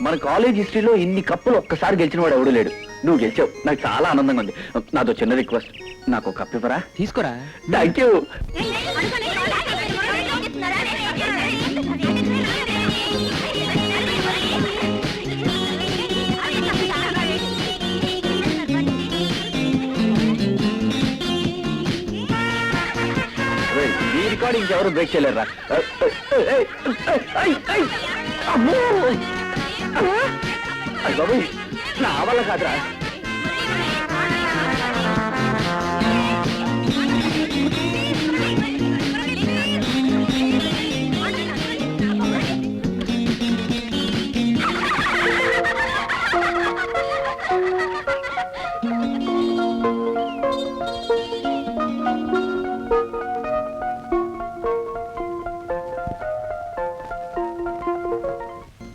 మన కాలేజ్ హిస్టరీలో ఇన్ని కప్పులు ఒక్కసారి గెలిచిన వాడు ఎవడు లేడు. నువ్వు గెలిచావు, నాకు చాలా ఆనందంగా ఉంది. నాతో చిన్న రిక్వెస్ట్, నాకు ఒక కప్పు ఇవ్వరా? తీసుకోరా. Thank you. ఈ రికార్డింగ్ ఎవరు బ్రేక్ చేయలేరా? బాబు నా వల్ల కాదురా.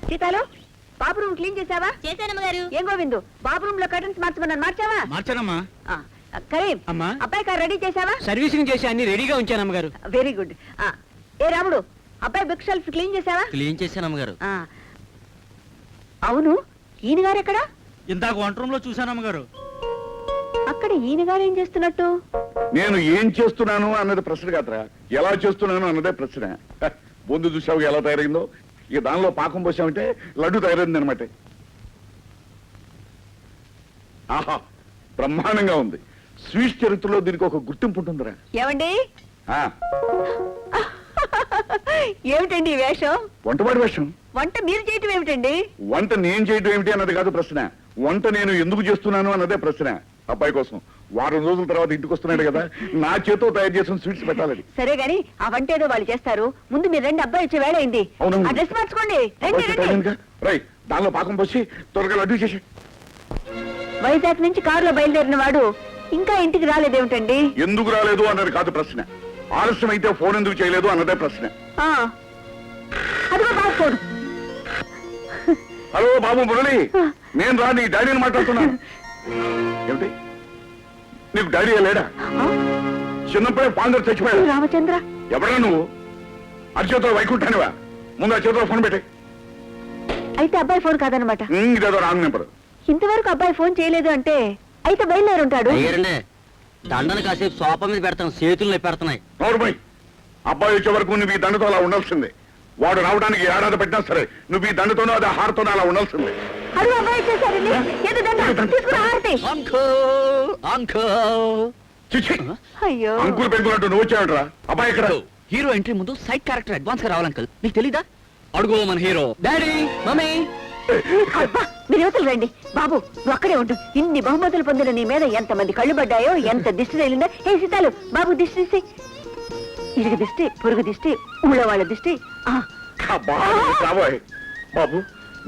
సీతాలు, బాత్రూమ్ క్లీన్ చేసావా? చేశానమ్మ గారు. ఏం గోవిందు, బాత్రూమ్ లో కర్టన్స్ మార్చమన్నాను, మార్చావా? మార్చానమ్మా. కరీం, అమ్మా, అబ్బాయి కార్ రెడీ చేసావా? సర్వీసింగ్ చేసి అన్ని రెడీగా ఉంచానమ్మ గారు. Very good. ఏ రాముడు, అబ్బాయి బుక్ షెల్ఫ్ క్లీన్ చేసావా? క్లీన్ చేశానమ్మ గారు. అవును, ఈయన గారు ఎక్కడా? ఇందాక వంట రూమ్ లో చూశానమ్మ గారు. అక్కడ ఈయన గారు ఏం చేస్తున్నట్టు? నేను ఏం చేస్తున్నాను అన్నది ప్రశ్న కాదురా, ఎలా చేస్తున్నాను అన్నదే ప్రశ్న. బొందు చూసావు ఎలా తయారైందో, ఇక దానిలో పాకం పోసామంటే లడ్డు తయారైంది అనమాట. ఆహా, బ్రహ్మాండంగా ఉంది. స్వీట్ చరిత్రలో దీనికి ఒక గుర్తింపు ఉంటుందిరా. ఏమండి, ఆ, ఏమిటండి ఈ వేషం? వంటవాడి వేషం. వంట మీరు చేయటం ఏమిటండి? వంట నేను చేయటం ఏమిటి అన్నది కాదు ప్రశ్న, వంట నేను ఎందుకు చేస్తున్నాను అన్నదే ప్రశ్న. అబ్బాయి కోసం వారం రోజుల తర్వాత ఇంటికి వస్తున్నాడు కదా, నా చేతో తయారు చేసిన స్వీట్స్ పెట్టాలని. సరే గాని ఆ వంట ఏదో వాళ్ళు చేస్తారు, ముందు మీరు రెండు, అబ్బాయి వచ్చే వేళ అయింది. అవునవును. ఆ డ్రెస్ మార్చుకోండి. రండి, రండి. రై, దానిలో పాకం పోసి త్వరగా లడ్డు చేసి. వైజాగ్ నుంచి కారులో బయలుదేరిన వాడు ఇంకా ఇంటికి రాలేదేమిటండి? ఎందుకు రాలేదు అన్నది కాదు ప్రశ్న, ఆలస్యం అయితే ఫోన్ ఎందుకు చేయలేదు అన్నదే ప్రశ్న. అదిగో బాబు. హలో బాబు మురళి, నేను రా, నీ డాడీని మాట్లాడుతున్నాను. ఏమిటి, నీకు డాడీ లేడా? చిన్నప్పుడే ఫాదర్ చచ్చిపోయాడు. రామచంద్ర, ఎవరా నువ్వు? అరిచేతో వైకుంఠానివా? ముందు ఆ చేతిలో ఫోన్ పెట్టి. అయితే అబ్బాయి ఫోన్ కాదనమాట. ఇదేదో రాంగ్ నెంబర్. ఇంతవరకు అబ్బాయి ఫోన్ చేయలేదు అంటే అయితే బయలుదేరుంటాడు. దండను కాసేపు సోఫా మీద పెడతాను, చేతులు పెడుతున్నాయి. నోరుమై, అబ్బాయి వచ్చే వరకు నువ్వు ఈ దండతో అలా ఉండాల్సిందే. వాడు రావడానికి ఏడాది పెట్టినా సరే నువ్వు ఈ దండతోనో అది హారతోనో అలా ఉండాల్సిందే. అది అబ్బాయి వచ్చేసారండి. ఏదో దండ తీసుకురా, హారతి. చిచ్చి, అయ్యో, అంకులు పెంకులంటూ నువ్వు వచ్చావుట్రా? అబ్బాయి ఇక్కడ. హీరో ఎంట్రీ ముందు సైడ్ క్యారెక్టర్ అడ్వాన్స్ గా రావాలి అంకల్, నీకు తెలీదా? అడుగు మన హీరో. Daddy, mummy. అబ్బా, మీరు యువతలు రండి. బాబు, నువ్వు అక్కడే ఉంటు. ఇన్ని బహుమతులు పొందిన నీ మీద ఎంతమంది కళ్ళు పడ్డాయో, ఎంత దిష్టి తగిలిందో. ఏ సీతాలు, బాబు దిష్టి తీసి. ఇరుగు దిష్టి, పొరుగు దిష్టి, ఊళ్ళో వాళ్ళ దిష్టి. అబ్బా, రాబోయ్ బాబు,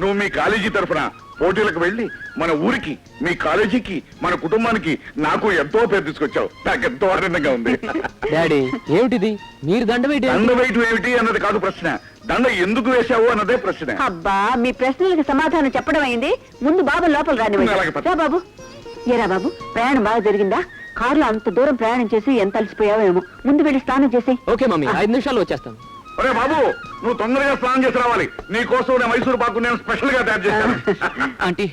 నువ్వు మీ కాలేజీ తరఫున పోటీలకు వెళ్ళి మన ఊరికి, మీ కాలేజీకి, మన కుటుంబానికి, నాకు ఎంతో పేరు తీసుకొచ్చావు. నాకు ఎంతో ఆనందంగా ఉంది. డాడీ, ఏమిటిది? మీరు దండ దండ వేయటం ఏమిటి అన్నది కాదు ప్రశ్న, దండ ఎందుకు వేశావు అన్నదే ప్రశ్న. అబ్బా, మీ ప్రశ్నలకు సమాధానం చెప్పడం అయింది, ముందు బాబు లోపల రానివ్వండి. బాబు, ఏరా బాబు, ప్రయాణం బాగా జరిగిందా? కారులో అంత దూరం ప్రయాణం చేసి ఎంత అలసిపోయావేమో, ముందు వెళ్ళి స్నానం చేసి. ఓకే మమ్మీ, 5 నిమిషాల్లో వచ్చేస్తాను. అరే బాబు, నువ్వు తొందరగా స్నానం చేసి రావాలి. నీ కోసం నేను మైసూరు పాకు నేను స్పెషల్ గా తయారు చేశాను. ఆంటీ,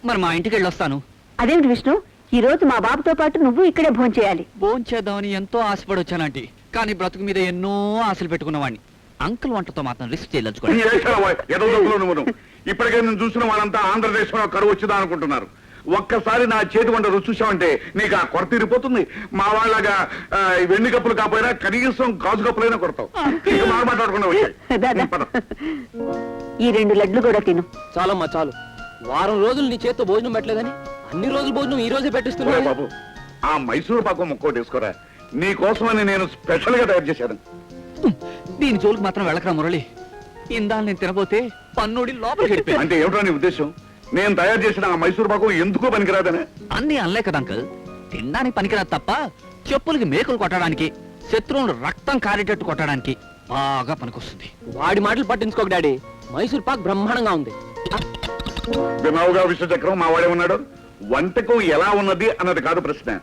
మరి మా ఇంటికి వెళ్ళి వస్తాను. అదేమిటి విష్ణు, ఈ రోజు మా బాబుతో పాటు నువ్వు ఇక్కడే భోజనం చేయాలి. భోజనం చేద్దామని ఎంతో ఆశపడి వచ్చాను ఆంటీ, కానీ బ్రతుకు మీద ఎన్నో ఆశలు పెట్టుకున్నవాడిని. అంకుల్ వంటతో మాత్రం రిస్క్ చేయదలుచుకోండి. ఇప్పటికే నేను చూసిన వాళ్ళంతా ఆంధ్రదేశంలో కరువు వచ్చిందా అనుకుంటున్నారు. ఒక్కసారి నా చేతి వంట రుచి చూసామంటే నీకు ఆ కొరత తీరిపోతుంది. మా వాళ్ళగా వెండి కప్పులు కాకపోయినా కనీసం గాజు కప్పులైనా కొడతావు. మాట్లాడకుండా ఈ 2 లడ్లు కూడా తిను. చాలమ్మా చాలు, వారం రోజులు నీ చేత్తో భోజనం పెట్టలేదని అన్ని రోజులు భోజనం ఈ రోజే పెట్టిస్తున్నా. బాబు, ఆ మైసూరు పాకం ముక్కో తీసుకోరా, నీ కోసమని నేను స్పెషల్ గా తయారు చేశాను. దీని జోలికి మాత్రం వెళ్ళకరా మురళి. ఇందాలు నేను తినబోతే పన్నుడి లోపలికి వెళ్ళిపోయి. అంటే ఏమిటో నీ ఉద్దేశం? నేను తయారు చేసిన ఆ మైసూరు పాకం ఎందుకో పనికిరాదనే? అన్ని అనలే కదా అంకల్, తినడానికి పనికిరాదు తప్ప చెప్పులకి మేకులు కొట్టడానికి, శత్రువులు రక్తం కారేటట్టు కొట్టడానికి బాగా పనికొస్తుంది. వాడి మాటలు పట్టించుకోక డాడీ, మైసూర్ పాక్ బ్రహ్మాండంగా ఉంది. వినావుగా విశ్వచక్రం మా వాడే ఉన్నాడు. వంటకం ఎలా ఉన్నది అన్నది కాదు ప్రశ్న,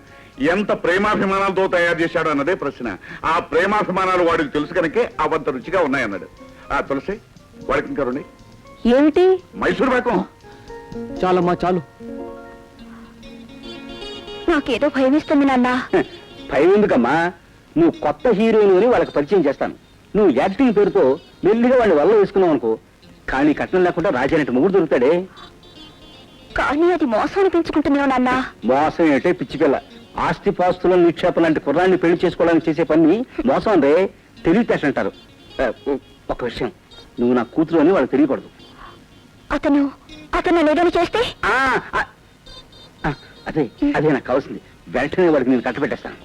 ఎంత ప్రేమాభిమానాలతో తయారు చేశాడు అన్నదే ప్రశ్న. ఆ ప్రేమాభిమానాలు వాడికి తెలుసు కనుకే అవంత రుచిగా ఉన్నాయన్నాడు. ఆ తులసి, వాడికి ఇంకా రండి. ఏమిటి? మైసూర్ పాకం. చాలమ్మా చాలు. నాకేదో భయమేస్తుంది నాన్న. భయం ఎందుకమ్మా, నువ్వు కొత్త హీరోయిన్ అని వాళ్ళకి పరిచయం చేస్తాను. నువ్వు యాక్టింగ్ పేరుతో మెల్లిగా వాళ్ళని వల్ల వేసుకున్నావు అనుకో, కానీ కట్నం లేకుండా రాజానంటే మొగుడు దొరుకుతాడే. కానీ అది మోసాన్ని పెంచుకుంటున్నావు నాన్న. మోసం ఏంటే పిచ్చి పిల్ల, ఆస్తి పాస్తుల నిక్షేపం లాంటి కుర్రాన్ని పెళ్లి చేసుకోవడానికి చేసే పని మోసం రే, తెలివితేటలు అంటారు. ఒక విషయం, నువ్వు నా కూతురు అని వాళ్ళకి తెలియకూడదు. అతను లేదని చేస్తే? అదే అదే నాకు కావాల్సింది. వెంటనే వాడికి నేను కట్టబెట్టేస్తాను.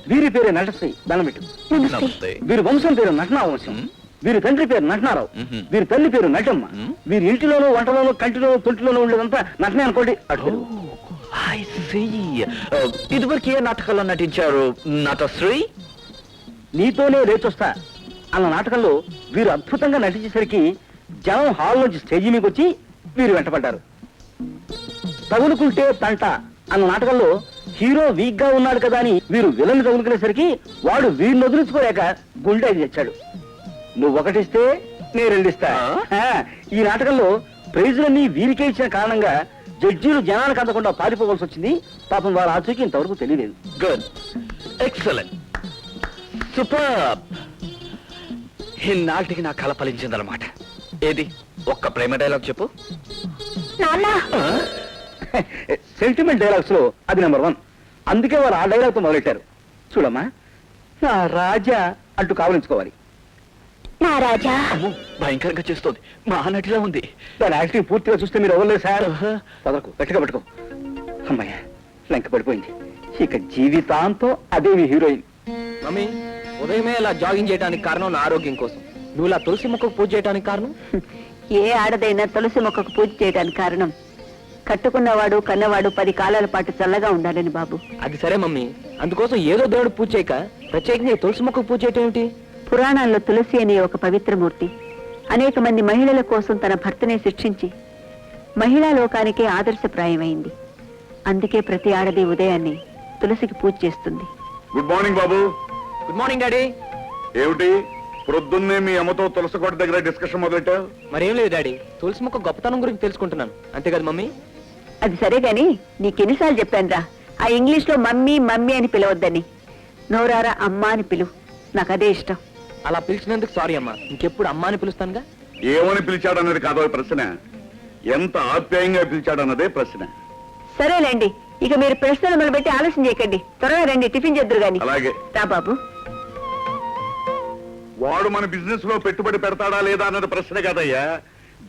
వీరి పేరే నటశ్రీ, దండం పెట్టు. నమస్తే. వీరి వంశం పేరు నటనా వంశం. వీరి తండ్రి పేరు నటనారావు. వీరి తల్లి పేరు నటమ్మ. వీరి ఇంటిలోనూ వంటలోనూ కంటిలోనూ తొంటిలోనూ ఉండేదంతా నటనే అనుకోండి. ఇదివరకు ఏ నాటకాల్లో నటించారు నటశ్రీ? నీతోనే లేచొస్తా అన్న నాటకంలో వీరు అద్భుతంగా నటించేసరికి జనం హాల్ నుంచి స్టేజీ మీకు వచ్చి వీరు వెంటపడ్డారు. తగులుకుంటే తంట అన్న నాటకంలో హీరో వీక్ గా ఉన్నాడు కదా అని వీరు విలన్ తగులుకునేసరికి వాడు వీరిని వదిలించుకోలేక గుండె తెచ్చాడు. నువ్వు ఒకటిస్తే నేను రెండిస్తా. ఈ నాటకంలో ప్రైజులన్నీ వీరికే ఇచ్చిన కారణంగా జడ్జీలు జనాలకు అందకుండా పారిపోవాల్సి వచ్చింది. పాపం వాళ్ళ ఆచూకీ ఇంతవరకు తెలియలేదు. Good, excellent, super. ఇన్నాటికి నా కళ ఫలించిందన్నమాట. ఏది ఒక్క ప్రేమ డైలాగ్ చెప్పు. సెంటిమెంట్ డైలాగ్స్ లో అది నెంబర్ 1. అందుకే వారు ఆ డైలాగ్ తో మొదలెట్టారు. చూడమ్మా, నా రాజా అంటూ కావలించుకోవాలి. నా రాజా. అమ్మో, భయంకరంగా చేస్తోంది, మా నటిలా ఉంది. దాని యాక్టింగ్ పూర్తిగా చూస్తే మీరు అవ్వలేదు సార్. పదకు, గట్టిగా పట్టుకో. అమ్మాయ లంక పడిపోయింది. ఇక జీవితాంతో అదే మీ హీరోయిన్. మమ్మీ, ఉదయమే ఇలా జాగింగ్ చేయడానికి కారణం నా ఆరోగ్యం కోసం. నువ్వు ఇలా తులసి మొక్కకు పూజ చేయడానికి కారణం? ఏ ఆడదైనా తులసి మొక్కకు పూజ చేయడానికి కారణం కట్టుకున్నవాడు కన్నవాడు 10 కాలాల పాటు చల్లగా ఉండాలని బాబు. అది సరే మమ్మీ, అందుకోసం ఏదో దేవుడు పూజ చేయక ప్రత్యేకంగా ఈ తులసి మొక్కకు పూజ చేయటం ఏమిటి? పురాణాల్లో తులసి అనే ఒక పవిత్రమూర్తి అనేక మంది మహిళల కోసం తన భర్తనే శిక్షించి మహిళా లోకానికే ఆదర్శప్రాయమైంది. అందుకే ప్రతి ఆడది ఉదయాన్నే తులసికి పూజ చేస్తుంది. గుడ్ మార్నింగ్ బాబు. Good morning daddy. ఏమిటి ప్రొద్దున్నే మీ అమ్మతో తులసికోట దగ్గర డిస్కషన్ మొదలెట్టావు? మరేం లేదు డాడీ, తులసి మొక్క గొప్పతనం గురించి తెలుసుకుంటున్నాను, అంతే కదా మమ్మీ? అది సరే గాని నీకెన్నిసార్లు చెప్పానురా ఆ ఇంగ్లీష్ లో మమ్మీ మమ్మీ అని పిలవద్దని. నోరారా అమ్మా అని పిలువు, నాకు అదే ఇష్టం. అలా పిలిచినందుకు సారీ అమ్మా, ఇంకెప్పుడు అమ్మా అని పిలుస్తానుగా. ఏమని పిలిచాడన్నది కాదో ప్రశ్న, ఎంత ఆప్యాయంగా పిలిచాడన్నదే ప్రశ్న. సరేలేండి, ఇక మీరు ప్రశ్నలు మొదలుపెట్టి ఆలోచన చేయకండి. త్వరగా రండి, టిఫిన్ చేద్దరు గాని. అలాగే. రా బాబు. వాడు మన బిజినెస్ లో పెట్టుబడి పెడతాడా లేదా అన్నది ప్రశ్న కాదయ్యా,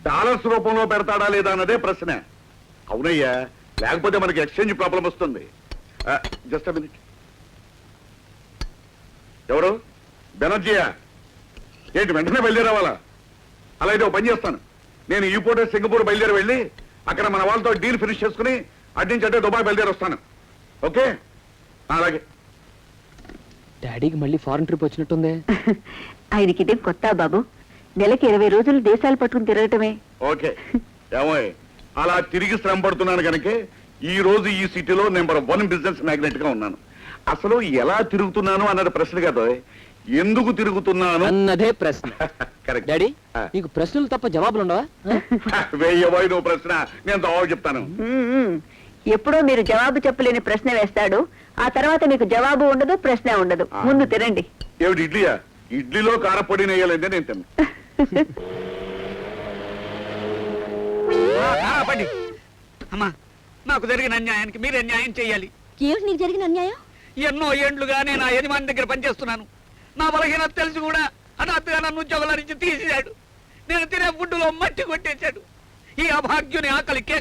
డాలర్స్ రూపంలో పెడతాడా లేదా అన్నదే ప్రశ్న. అవునయ్యా, లేకపోతే మనకి ఎక్స్చేంజ్ ప్రాబ్లం వస్తుంది. Just minute. ఎవరు? బెనర్జీయా? ఏంటి వెంటనే బయలుదేరావాలా? అలా అయితే ఒక పని చేస్తాను, నేను ఈ పూట సింగపూర్ బయలుదేరి వెళ్ళి అక్కడ మన వాళ్ళతో డీల్ ఫినిష్ చేసుకుని అడ్డించి అంటే దుబాయ్ బయలుదేరి వస్తాను. ఓకే? అలాగే. డాడీకి మళ్ళీ ఫారెన్ ట్రిప్ వచ్చినట్టుందే. ఆయనకి ఇదే కొత్త బాబు, నెలకి 20 రోజులు దేశాలు పట్టుకుని తిరగటమే. ఓకే. ఏమో అలా తిరిగి శ్రమ పడుతున్నాను కనుక ఈ రోజు ఈ సిటీలో నెంబర్ 1 బిజినెస్ మ్యాగ్నెట్ గా ఉన్నాను. అసలు ఎలా తిరుగుతున్నాను అన్నది ప్రశ్న కాదు, ఎందుకు తిరుగుతున్నాను అన్నదే ప్రశ్న. కరెక్ట్. డాడీ, నీకు ప్రశ్నలు తప్ప జవాబులు ఉండవా? వేయబోయి నువ్వు ప్రశ్న, నేను జవాబు చెప్తాను. ఎప్పుడో మీరు జవాబు చెప్పలేని ప్రశ్న వేస్తాడు, ఆ తర్వాత మీకు జవాబు ఉండదు, ప్రశ్న ఉండదు. ముందు తినండి. ఏమిటి ఇడ్లీయా? ఇడ్లీలో కారపొడి నెయ్యాలంటే నేను తిన్నా. అమ్మా, నాకు జరిగిన అన్యాయానికి మీరే న్యాయం చేయాలి. ఏమిటి నీకు జరిగిన అన్యాయం? ఎన్నో ఏండ్లుగా నేను ఆ యజమాని దగ్గర పనిచేస్తున్నాను. నా బలహీనత తెలిసి కూడా హఠాత్తుగా నన్ను ఉద్యోగాల నుంచి తీసేశాడు. నేను తినే ఫుడ్డులో మట్టి కొట్టేశాడు. ఈ అభాగ్యుని ఆకలి కేక